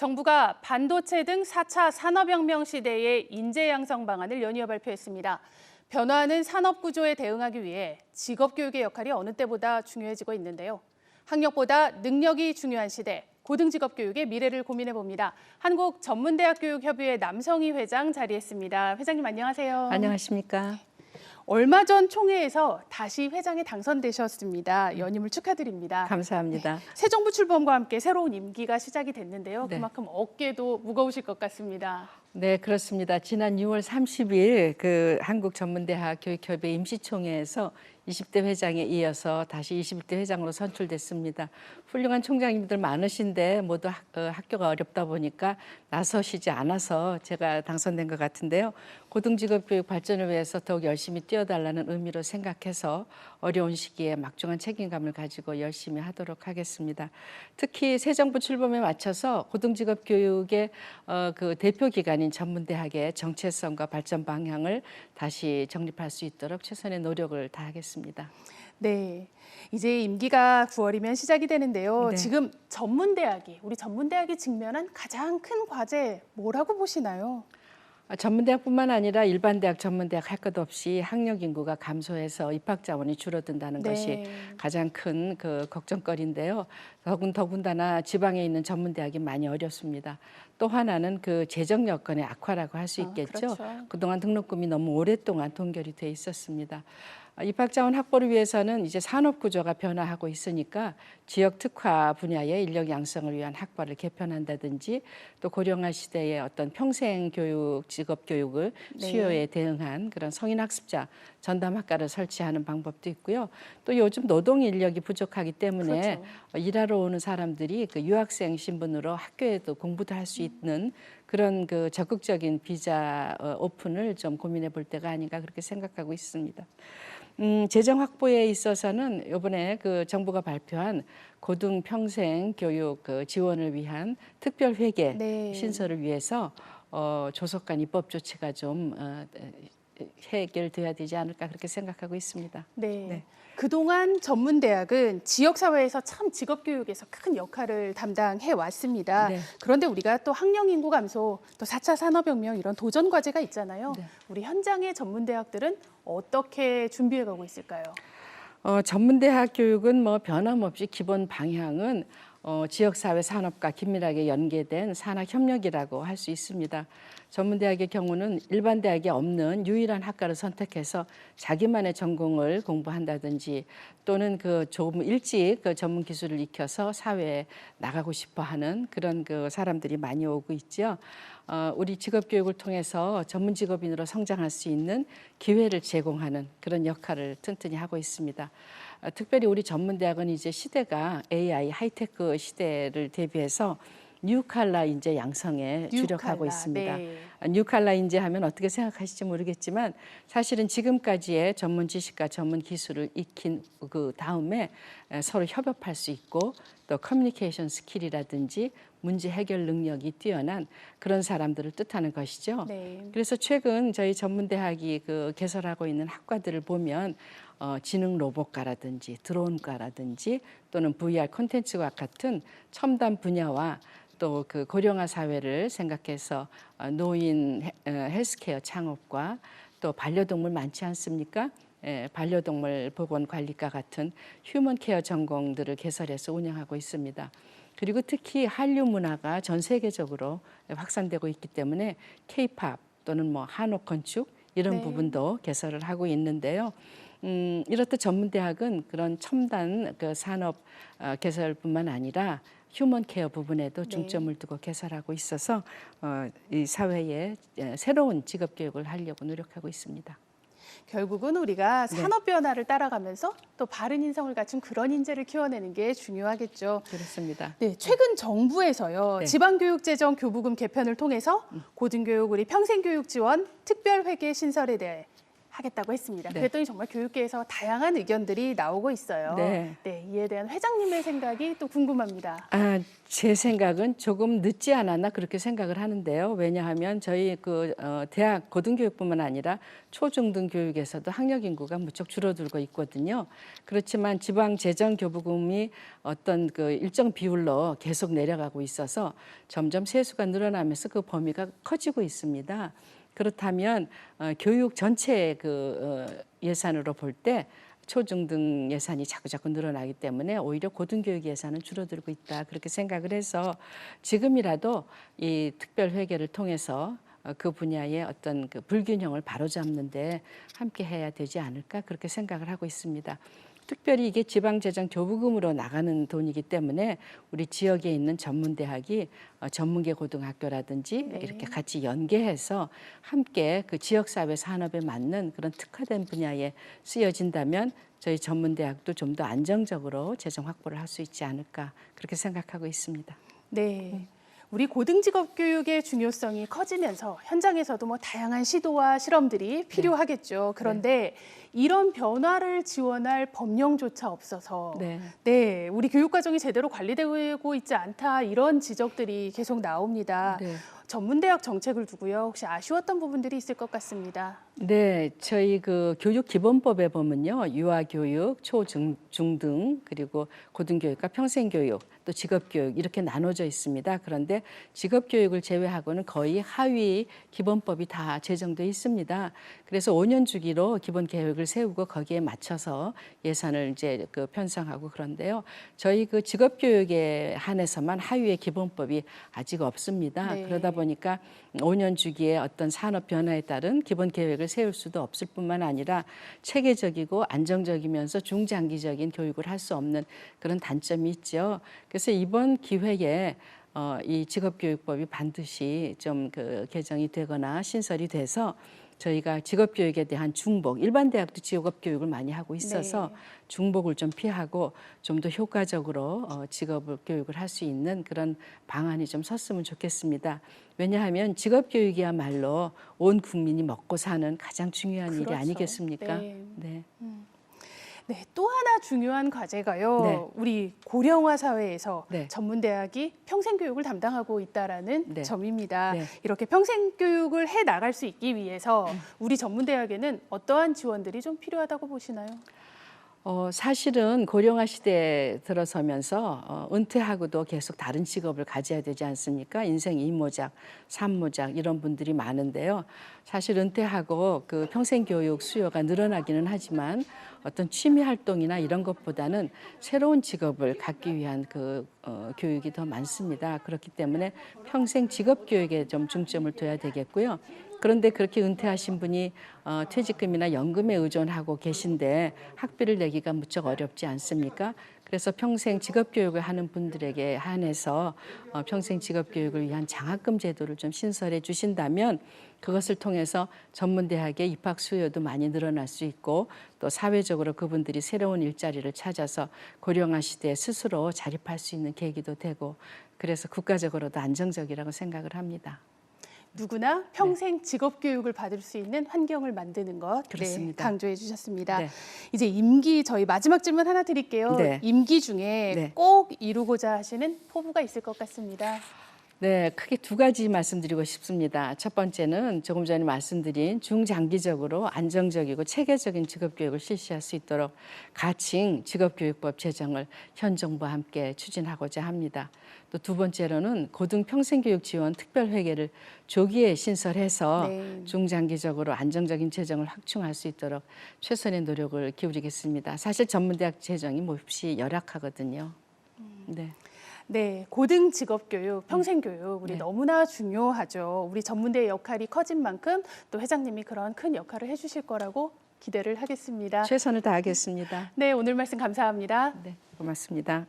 정부가 반도체 등 4차 산업혁명 시대의 인재 양성 방안을 연이어 발표했습니다. 변화하는 산업 구조에 대응하기 위해 직업교육의 역할이 어느 때보다 중요해지고 있는데요. 학력보다 능력이 중요한 시대, 고등직업교육의 미래를 고민해봅니다. 한국전문대학교육협의회 남성희 회장 자리했습니다. 회장님 안녕하세요. 안녕하십니까. 얼마 전 총회에서 다시 회장에 당선되셨습니다. 연임을 축하드립니다. 감사합니다. 새 정부 출범과 함께 새로운 임기가 시작이 됐는데요. 네. 그만큼 어깨도 무거우실 것 같습니다. 네, 그렇습니다. 지난 6월 30일 그 한국전문대학 교육협의 임시총회에서 20대 회장에 이어서 다시 21대 회장으로 선출됐습니다. 훌륭한 총장님들 많으신데 모두 학교가 어렵다 보니까 나서시지 않아서 제가 당선된 것 같은데요. 고등직업교육 발전을 위해서 더욱 열심히 뛰어달라는 의미로 생각해서 어려운 시기에 막중한 책임감을 가지고 열심히 하도록 하겠습니다. 특히 새 정부 출범에 맞춰서 고등직업교육의 그 대표 기관인 전문대학의 정체성과 발전 방향을 다시 정립할 수 있도록 최선의 노력을 다하겠습니다. 네, 이제 임기가 9월이면 시작이 되는데요. 네. 지금 우리 전문대학이 직면한 가장 큰 과제 뭐라고 보시나요? 전문대학뿐만 아니라 일반 대학, 전문대학 할 것 없이 학력 인구가 감소해서 입학 자원이 줄어든다는 네. 것이 가장 큰 그 걱정거리인데요. 더군다나 지방에 있는 전문대학이 많이 어렵습니다. 또 하나는 그 재정 여건의 악화라고 할 수 있겠죠. 그렇죠. 그동안 등록금이 너무 오랫동안 동결이 돼 있었습니다. 입학 자원 확보를 위해서는 이제 산업 구조가 변화하고 있으니까 지역 특화 분야의 인력 양성을 위한 학과를 개편한다든지 또 고령화 시대의 어떤 평생 교육, 직업 교육을 수요에 대응한 그런 성인 학습자 전담 학과를 설치하는 방법도 있고요. 또 요즘 노동 인력이 부족하기 때문에 그렇죠. 일하러 오는 사람들이 그 유학생 신분으로 학교에도 공부도 할 수 있는 그런 그 적극적인 비자 오픈을 좀 고민해 볼 때가 아닌가 그렇게 생각하고 있습니다. 재정 확보에 있어서는 이번에 그 정부가 발표한 고등 평생 교육 그 지원을 위한 특별 회계 네. 신설을 위해서 조속한 입법 조치가 좀 해결돼야 되지 않을까 그렇게 생각하고 있습니다. 네. 그동안 전문대학은 지역사회에서 참 직업교육에서 큰 역할을 담당해 왔습니다. 네. 그런데 우리가 또 학령인구 감소, 또 4차 산업혁명 이런 도전 과제가 있잖아요. 네. 우리 현장의 전문대학들은 어떻게 준비해가고 있을까요? 전문대학 교육은 뭐 변함없이 기본 방향은 지역사회 산업과 긴밀하게 연계된 산학협력이라고 할 수 있습니다. 전문대학의 경우는 일반 대학에 없는 유일한 학과를 선택해서 자기만의 전공을 공부한다든지 또는 그 조금 일찍 그 전문 기술을 익혀서 사회에 나가고 싶어하는 그런 그 사람들이 많이 오고 있죠. 우리 직업교육을 통해서 전문 직업인으로 성장할 수 있는 기회를 제공하는 그런 역할을 튼튼히 하고 있습니다. 특별히 우리 전문대학은 이제 시대가 AI 하이테크 시대를 대비해서 뉴칼라 인재 양성에 주력하고 있습니다. 네. 뉴칼라 인재 하면 어떻게 생각하실지 모르겠지만 사실은 지금까지의 전문 지식과 전문 기술을 익힌 그 다음에 서로 협업할 수 있고 또 커뮤니케이션 스킬이라든지 문제 해결 능력이 뛰어난 그런 사람들을 뜻하는 것이죠. 네. 그래서 최근 저희 전문대학이 그 개설하고 있는 학과들을 보면 지능 로봇과라든지 드론과라든지 또는 VR 콘텐츠과 같은 첨단 분야와 또 그 고령화 사회를 생각해서 노인 헬스케어 창업과 또 반려동물 많지 않습니까? 반려동물 보건 관리과 같은 휴먼 케어 전공들을 개설해서 운영하고 있습니다. 그리고 특히 한류 문화가 전 세계적으로 확산되고 있기 때문에 K-팝 또는 뭐 한옥 건축 이런 부분도 개설을 하고 있는데요. 이렇듯 전문대학은 그런 첨단 그 산업 개설뿐만 아니라 휴먼 케어 부분에도 중점을 두고 개설하고 있어서 이 사회에 새로운 직업 교육을 하려고 노력하고 있습니다. 결국은 우리가 산업 변화를 따라가면서 또 바른 인성을 갖춘 그런 인재를 키워내는 게 중요하겠죠. 그렇습니다. 네, 최근 정부에서요. 지방교육재정 교부금 개편을 통해서 고등교육 우리 평생교육 지원 특별회계 신설에 대해 하겠다고 했습니다. 네. 그랬더니 정말 교육계에서 다양한 의견들이 나오고 있어요. 네. 네, 이에 대한 회장님의 생각이 또 궁금합니다. 제 생각은 조금 늦지 않았나 그렇게 생각을 하는데요. 왜냐하면 저희 대학 고등교육뿐만 아니라 초중등 교육에서도 학력 인구가 무척 줄어들고 있거든요. 그렇지만 지방재정교부금이 어떤 일정 비율로 계속 내려가고 있어서 점점 세수가 늘어나면서 그 범위가 커지고 있습니다. 그렇다면 교육 전체 예산으로 볼 때 초중등 예산이 자꾸자꾸 늘어나기 때문에 오히려 고등교육 예산은 줄어들고 있다 그렇게 생각을 해서 지금이라도 이 특별회계를 통해서 그 분야의 어떤 불균형을 바로잡는데 함께 해야 되지 않을까 그렇게 생각을 하고 있습니다. 특별히 이게 지방재정 교부금으로 나가는 돈이기 때문에 우리 지역에 있는 전문대학이 전문계 고등학교라든지 네. 이렇게 같이 연계해서 함께 그 지역사회 산업에 맞는 그런 특화된 분야에 쓰여진다면 저희 전문대학도 좀 더 안정적으로 재정 확보를 할 수 있지 않을까 그렇게 생각하고 있습니다. 네. 우리 고등직업교육의 중요성이 커지면서 현장에서도 다양한 시도와 실험들이 필요하겠죠. 그런데 이런 변화를 지원할 법령조차 없어서 네. 우리 교육과정이 제대로 관리되고 있지 않다 이런 지적들이 계속 나옵니다. 네. 전문대학 정책을 두고요. 혹시 아쉬웠던 부분들이 있을 것 같습니다. 네, 저희 교육기본법에 보면요, 유아교육, 초중등 그리고 고등교육과 평생교육 또 직업교육 이렇게 나눠져 있습니다. 그런데 직업교육을 제외하고는 거의 하위 기본법이 다 제정돼 있습니다. 그래서 5년 주기로 기본 계획을 세우고 거기에 맞춰서 예산을 이제 편성하고 그런데요. 저희 직업교육에 한해서만 하위의 기본법이 아직 없습니다. 네. 그러다 보니까 5년 주기에 어떤 산업 변화에 따른 기본 계획을 세울 수도 없을 뿐만 아니라 체계적이고 안정적이면서 중장기적인 교육을 할 수 없는 그런 단점이 있죠. 그래서 이번 기회에 이 직업교육법이 반드시 좀 개정이 되거나 신설이 돼서 저희가 직업교육에 대한 중복, 일반 대학도 직업교육을 많이 하고 있어서 중복을 좀 피하고 좀 더 효과적으로 직업교육을 할 수 있는 그런 방안이 좀 섰으면 좋겠습니다. 왜냐하면 직업교육이야말로 온 국민이 먹고 사는 가장 중요한 일이 아니겠습니까? 네. 네, 또 하나 중요한 과제가요. 우리 고령화 사회에서 전문대학이 평생교육을 담당하고 있다라는 점입니다. 이렇게 평생교육을 해 나갈 수 있기 위해서 우리 전문대학에는 어떠한 지원들이 좀 필요하다고 보시나요? 사실은 고령화 시대에 들어서면서 은퇴하고도 계속 다른 직업을 가져야 되지 않습니까? 인생 2모작, 3모작 이런 분들이 많은데요. 사실 은퇴하고 평생교육 수요가 늘어나기는 하지만 어떤 취미 활동이나 이런 것보다는 새로운 직업을 갖기 위한 교육이 더 많습니다. 그렇기 때문에 평생 직업 교육에 좀 중점을 둬야 되겠고요. 그런데 그렇게 은퇴하신 분이 퇴직금이나 연금에 의존하고 계신데 학비를 내기가 무척 어렵지 않습니까? 그래서 평생 직업교육을 하는 분들에게 한해서 평생 직업교육을 위한 장학금 제도를 좀 신설해 주신다면 그것을 통해서 전문대학의 입학 수요도 많이 늘어날 수 있고 또 사회적으로 그분들이 새로운 일자리를 찾아서 고령화 시대에 스스로 자립할 수 있는 계기도 되고 그래서 국가적으로도 안정적이라고 생각을 합니다. 누구나 평생 직업교육을 받을 수 있는 환경을 만드는 것 그렇습니다. 강조해 주셨습니다. 이제 임기 저희 마지막 질문 하나 드릴게요. 임기 중에 꼭 이루고자 하시는 포부가 있을 것 같습니다. 네, 크게 두 가지 말씀드리고 싶습니다. 첫 번째는 조금 전에 말씀드린 중장기적으로 안정적이고 체계적인 직업교육을 실시할 수 있도록 가칭 직업교육법 제정을 현 정부와 함께 추진하고자 합니다. 또 두 번째로는 고등평생교육 지원 특별회계를 조기에 신설해서 중장기적으로 안정적인 재정을 확충할 수 있도록 최선의 노력을 기울이겠습니다. 사실 전문대학 재정이 몹시 열악하거든요. 네, 고등 직업교육, 평생교육 우리 너무나 중요하죠. 우리 전문대의 역할이 커진 만큼 또 회장님이 그런 큰 역할을 해주실 거라고 기대를 하겠습니다. 최선을 다하겠습니다. 네, 오늘 말씀 감사합니다. 네, 고맙습니다.